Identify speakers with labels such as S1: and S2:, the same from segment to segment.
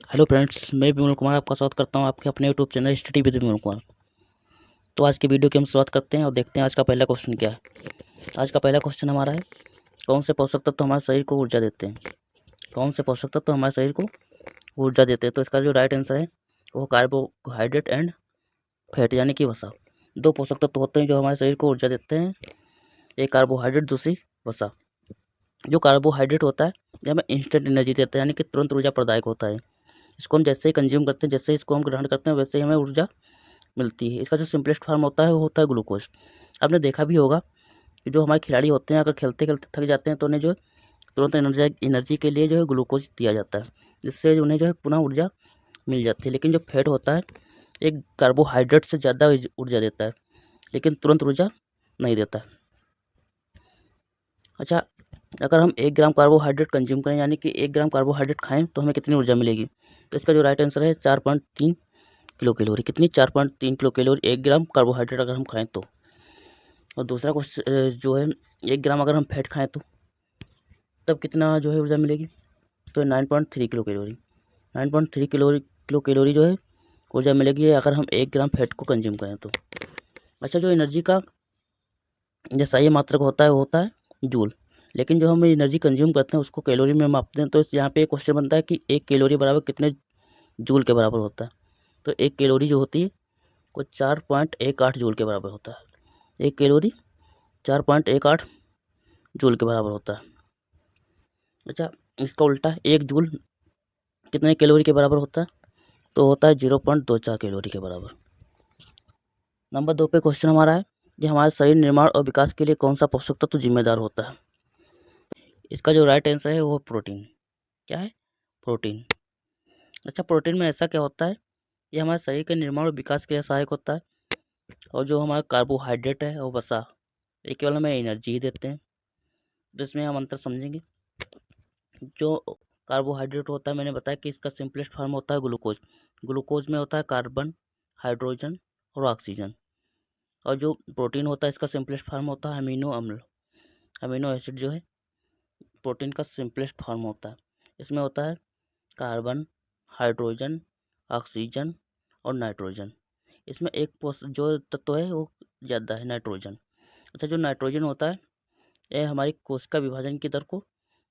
S1: Hello friends, मैं विमल कुमार आपका स्वागत करता हूं आपके अपने YouTube channel study with Vimal Kumar. तो आज की वीडियो की हम शुरुआत करते हैं और देखते हैं आज का पहला क्वेश्चन क्या है। आज का पहला क्वेश्चन हमारा है, कौन से पोषक तत्व हमारे शरीर को ऊर्जा देते हैं। कौन से पोषक तत्व हमारे शरीर को ऊर्जा देते हैं। तो इसका जो राइट आंसर है वो कार्बोहाइड्रेट एंड फैट यानी कि वसा। दो पोषक तत्व होते हैं जो हमारे शरीर को ऊर्जा देते हैं, एक कार्बोहाइड्रेट, दूसरी वसा। जो कार्बोहाइड्रेट होता है ये हमें इंस्टेंट एनर्जी देता है यानी कि तुरंत ऊर्जा प्रदायक होता है। इसको हम जैसे ही कंज्यूम करते हैं, जैसे ही इसको हम ग्रहण करते हैं, वैसे ही हमें ऊर्जा मिलती है। इसका जो सिंपलेस्ट फॉर्म होता है वो होता है ग्लूकोज। आपने देखा भी होगा कि जो हमारे खिलाड़ी होते हैं अगर खेलते खेलते थक जाते हैं तो उन्हें जो है तुरंत एनर्जी के लिए जो है ग्लूकोज दिया जाता है, जिससे उन्हें जो है पुनः ऊर्जा मिल जाती है। लेकिन जो फैट होता है एक कार्बोहाइड्रेट से ज़्यादा ऊर्जा देता है, लेकिन तुरंत ऊर्जा नहीं देता है। अच्छा, अगर हम 1 ग्राम कार्बोहाइड्रेट कंज्यूम करें यानी कि 1 ग्राम कार्बोहाइड्रेट खाएं तो हमें कितनी ऊर्जा मिलेगी। तो इसका जो राइट आंसर है 4.3 किलो कैलोरी। कितनी? 4.3 किलो कैलोरी 1 ग्राम कार्बोहाइड्रेट अगर हम खाएं तो। और दूसरा क्वेश्चन जो है, 1 ग्राम अगर हम फैट खाएं तो तब कितना जो है ऊर्जा मिलेगी। तो 9.3 किलो कैलोरी। 9.3 किलो कैलोरी जो है ऊर्जा मिलेगी अगर हम 1 ग्राम फैट को कंज्यूम करें तो। अच्छा, जो एनर्जी का जो सही मात्रक होता है वो होता है जूल। लेकिन जो हम एनर्जी कंज्यूम करते हैं उसको कैलोरी में मापते हैं। तो यहाँ पे एक क्वेश्चन बनता है कि 1 कैलोरी बराबर कितने जूल के बराबर होता है। तो 1 कैलोरी जो होती है वो 4.18 जूल के बराबर होता है। 1 कैलोरी 4.18 जूल के बराबर होता है। अच्छा, इसका उल्टा 1 जूल कितने कैलोरी के बराबर होता है। तो होता है 0.24 कैलोरी के बराबर। नंबर 2 पे क्वेश्चन हमारा है कि हमारे शरीर निर्माण और विकास के लिए कौन सा पोषक तत्व जिम्मेदार होता है। इसका जो राइट आंसर है वो प्रोटीन। क्या है? प्रोटीन। अच्छा, प्रोटीन में ऐसा क्या होता है, ये हमारे शरीर के निर्माण और विकास के लिए सहायक होता है। और जो हमारा कार्बोहाइड्रेट है और वसा, ये केवल हमें एनर्जी ही देते हैं। तो इसमें हम अंतर समझेंगे। जो कार्बोहाइड्रेट होता है मैंने बताया कि इसका सिंपलेस्ट फॉर्म होता है ग्लूकोज। ग्लूकोज में होता है कार्बन, हाइड्रोजन और ऑक्सीजन। और जो प्रोटीन होता है इसका सिंपलेस्ट फॉर्म होता है अमीनो अम्ल। अमीनो एसिड जो है प्रोटीन का सिंपलेस्ट फॉर्म होता है। इसमें होता है कार्बन, हाइड्रोजन, ऑक्सीजन और नाइट्रोजन। इसमें एक जो तत्व है वो ज़्यादा है, नाइट्रोजन। अच्छा, जो नाइट्रोजन होता है यह हमारी कोशिका विभाजन की दर को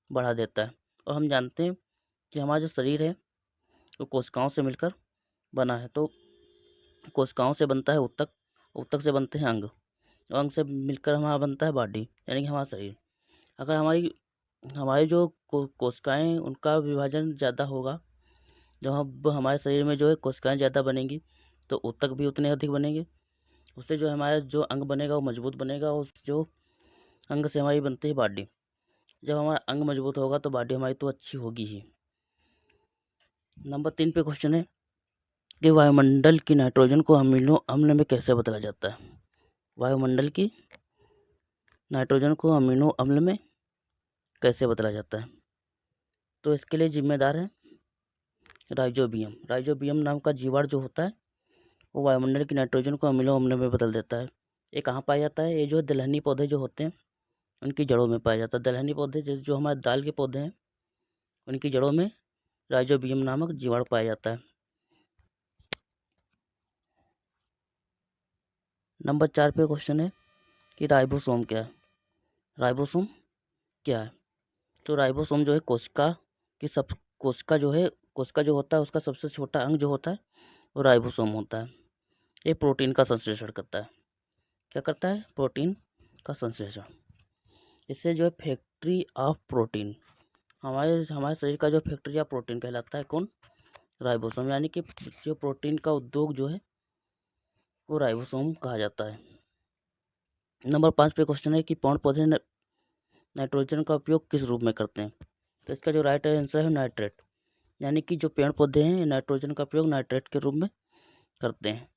S1: बढ़ा देता है। और हम जानते हैं कि हमारा जो शरीर है वो कोशिकाओं से मिलकर बना है। तो कोशिकाओं से बनता है ऊतक, ऊतक से बनते हैं अंग, और अंग से मिलकर हमारा बनता है बॉडी यानी कि हमारा शरीर। अगर हमारी जो कोशिकाएँ उनका विभाजन ज़्यादा होगा, जब अब हमारे शरीर में जो है कोशिकाएँ ज़्यादा बनेंगी तो ऊतक भी उतने अधिक बनेंगे। उससे जो हमारा जो अंग बनेगा वो मजबूत बनेगा। उस जो अंग से हमारी बनती है बॉडी। जब हमारा अंग मजबूत होगा तो बॉडी हमारी तो अच्छी होगी ही। नंबर 3 पे क्वेश्चन है कि वायुमंडल की नाइट्रोजन को अमीनो अम्ल में कैसे बदला जाता है। वायुमंडल की नाइट्रोजन को अमीनो अम्ल में कैसे बदला जाता है। तो इसके लिए जिम्मेदार है राइजोबियम। राइजोबियम नाम का जीवाणु जो होता है वो वायुमंडल की नाइट्रोजन को अमीनो अम्ल में बदल देता है। ये कहाँ पाया जाता है? ये जो दलहनी पौधे जो होते हैं उनकी जड़ों में पाया जाता है। दलहनी पौधे जो हमारे दाल के पौधे हैं उनकी जड़ों में राइजोबियम नामक जीवाणु पाया जाता है। नंबर 4 पे क्वेश्चन है कि राइबोसोम क्या है। राइबोसोम क्या है? तो राइबोसोम जो है कोशिका जो होता है उसका सबसे छोटा अंग जो होता है वो राइबोसोम होता है। ये प्रोटीन का संश्लेषण करता है। क्या करता है? प्रोटीन का संश्लेषण। इससे जो है फैक्ट्री ऑफ प्रोटीन, हमारे हमारे शरीर का जो फैक्ट्री ऑफ प्रोटीन कहलाता है कौन? राइबोसोम। यानी कि जो प्रोटीन का उद्योग जो है वो राइबोसोम कहा जाता है। नंबर 5 पे क्वेश्चन है कि पेड़ पौधे नाइट्रोजन का उपयोग किस रूप में करते हैं। तो इसका जो राइट आंसर है नाइट्रेट। यानी कि जो पेड़ पौधे हैं नाइट्रोजन का उपयोग नाइट्रेट के रूप में करते हैं।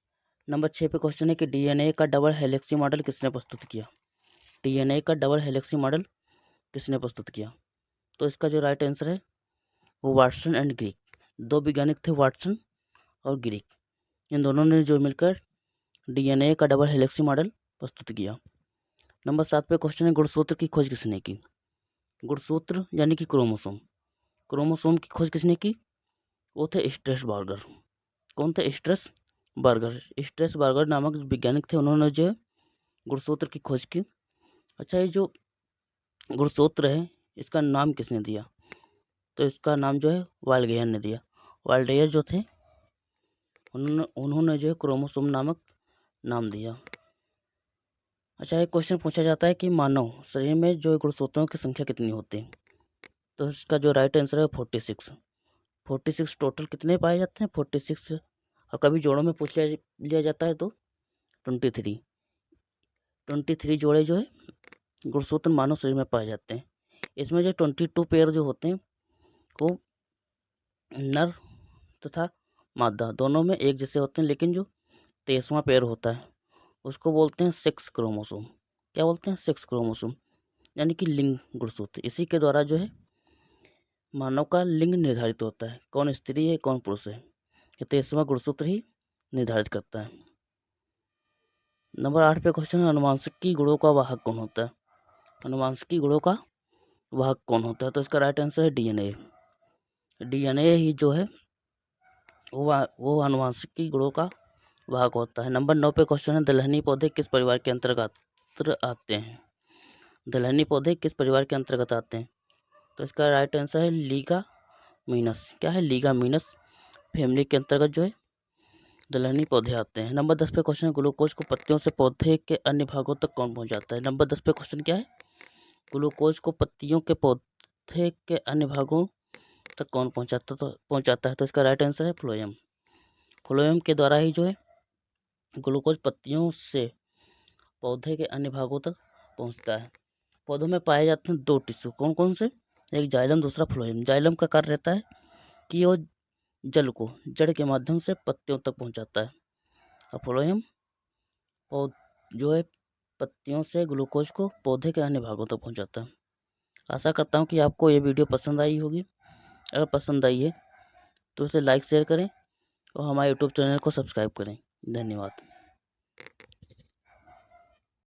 S1: नंबर 6 पे क्वेश्चन है कि डीएनए का डबल हेलिक्सी मॉडल किसने प्रस्तुत किया। डीएनए का डबल हेलिक्सी मॉडल किसने प्रस्तुत किया। तो इसका जो राइट आंसर है वो वाटसन एंड ग्रीक। दो वैज्ञानिक थे, वाटसन और ग्रीक। इन दोनों ने जो मिलकर डीएनए का डबल हेलिक्सी मॉडल प्रस्तुत किया। नंबर 7 पे क्वेश्चन है गुणसूत्र की खोज किसने की। गुणसूत्र यानी कि क्रोमोसोम। क्रोमोसोम की खोज किसने की? वो थे स्ट्रेसबर्गर। कौन थे? स्ट्रेसबर्गर। स्ट्रेसबर्गर नामक वैज्ञानिक थे, उन्होंने जो है गुणसूत्र की खोज की। अच्छा, ये जो गुणसूत्र है इसका नाम किसने दिया? तो इसका नाम जो है वाल्डेयर ने दिया। वाल्डेयर जो थे उन्होंने जो है क्रोमोसोम नामक नाम दिया। अच्छा, एक क्वेश्चन पूछा जाता है कि मानव शरीर में जो गुणसूत्रों की संख्या कितनी होती है? तो इसका जो राइट आंसर है 46। 46 टोटल कितने पाए जाते हैं? 46। और कभी जोड़ों में पूछ लिया जाता है तो 23। 23 जोड़े जो है गुणसूत्र मानव शरीर में पाए जाते हैं। इसमें जो 22 पेयर जो होते हैं वो नर तथा मादा दोनों में एक जैसे होते हैं, लेकिन जो 23वां पेयर होता है उसको बोलते हैं सेक्स क्रोमोसोम। क्या बोलते हैं? सेक्स क्रोमोसोम, यानी कि लिंग गुणसूत्र। इसी के द्वारा जो है मानव का लिंग निर्धारित होता है, कौन स्त्री है कौन पुरुष है। ये 23वां गुणसूत्र ही निर्धारित करता है। नंबर 8 पे क्वेश्चन है, अनुवांशिकी गुणों का वाहक कौन होता है? अनुवांशिकी गुणों का वाहक कौन होता है? तो इसका राइट आंसर है डीएनए। डीएनए ही जो है वो अनुवांशिकी गुणों का वाहक होता है। नंबर 9 पे क्वेश्चन है, दलहनी पौधे किस परिवार के अंतर्गत आते हैं? दलहनी पौधे किस परिवार के अंतर्गत आते हैं? तो इसका राइट आंसर है लीगामीनस। क्या है? लीगामीनस फैमिली के अंतर्गत जो है दलहनी पौधे आते हैं। नंबर 10 पे क्वेश्चन है, ग्लूकोज को पत्तियों से पौधे के अन्य भागों तक कौन पहुंचाता है? नंबर 10 पे क्वेश्चन क्या है? ग्लूकोज को पत्तियों के पौधे के अन्य भागों तक कौन पहुंचाता है? तो इसका राइट आंसर है फ्लोएम। फ्लोएम के द्वारा ही जो है ग्लूकोज पत्तियों से पौधे के अन्य भागों तक पहुंचता है। पौधों में पाए जाते हैं 2 टिश्यू, कौन कौन से? एक जाइलम, दूसरा फ्लोएम। जाइलम का कार्य रहता है कि वो जल को जड़ के माध्यम से पत्तियों तक पहुंचाता है, और फ्लोएम जो है पत्तियों से ग्लूकोज को पौधे के अन्य भागों तक पहुंचाता है। आशा करता हूँ कि आपको ये वीडियो पसंद आई होगी। अगर पसंद आई है तो इसे लाइक शेयर करें और हमारे यूट्यूब चैनल को सब्सक्राइब करें। धन्यवाद।